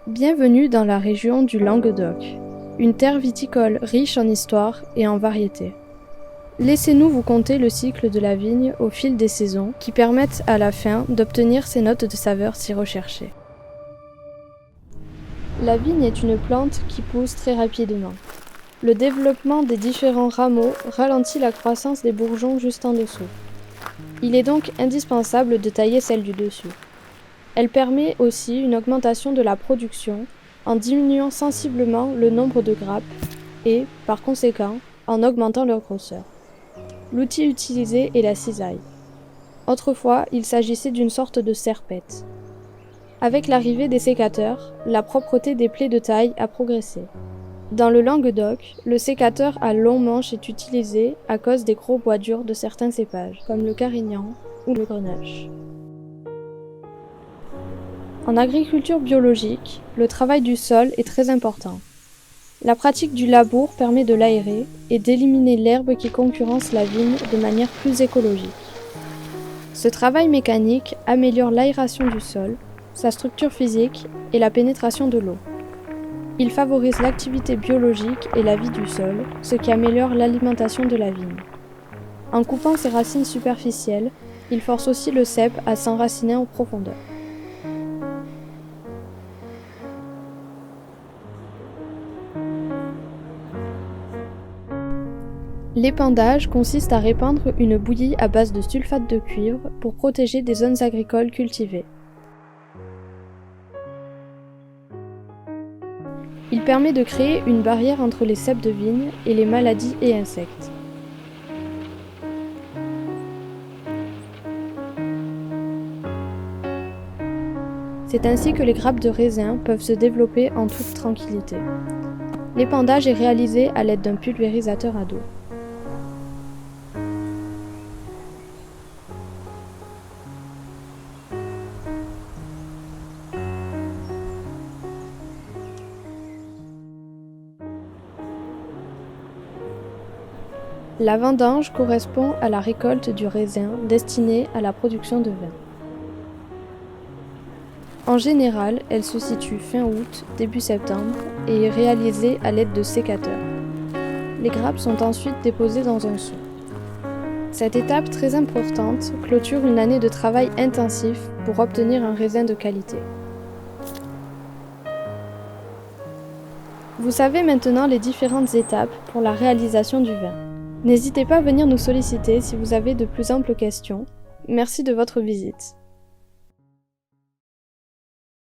Bienvenue dans la région du Languedoc, une terre viticole riche en histoire et en variétés. Laissez-nous vous conter le cycle de la vigne au fil des saisons qui permettent à la fin d'obtenir ces notes de saveur si recherchées. La vigne est une plante qui pousse très rapidement. Le développement des différents rameaux ralentit la croissance des bourgeons juste en dessous. Il est donc indispensable de tailler celle du dessus. Elle permet aussi une augmentation de la production en diminuant sensiblement le nombre de grappes et, par conséquent, en augmentant leur grosseur. L'outil utilisé est la cisaille. Autrefois, il s'agissait d'une sorte de serpette. Avec l'arrivée des sécateurs, la propreté des plaies de taille a progressé. Dans le Languedoc, le sécateur à long manche est utilisé à cause des gros bois durs de certains cépages, comme le carignan ou le grenache. En agriculture biologique, le travail du sol est très important. La pratique du labour permet de l'aérer et d'éliminer l'herbe qui concurrence la vigne de manière plus écologique. Ce travail mécanique améliore l'aération du sol, sa structure physique et la pénétration de l'eau. Il favorise l'activité biologique et la vie du sol, ce qui améliore l'alimentation de la vigne. En coupant ses racines superficielles, il force aussi le cep à s'enraciner en profondeur. L'épandage consiste à répandre une bouillie à base de sulfate de cuivre pour protéger des zones agricoles cultivées. Il permet de créer une barrière entre les ceps de vigne et les maladies et insectes. C'est ainsi que les grappes de raisin peuvent se développer en toute tranquillité. L'épandage est réalisé à l'aide d'un pulvérisateur à dos. La vendange correspond à la récolte du raisin destiné à la production de vin. En général, elle se situe fin août, début septembre et est réalisée à l'aide de sécateurs. Les grappes sont ensuite déposées dans un seau. Cette étape très importante clôture une année de travail intensif pour obtenir un raisin de qualité. Vous savez maintenant les différentes étapes pour la réalisation du vin. N'hésitez pas à venir nous solliciter si vous avez de plus amples questions. Merci de votre visite.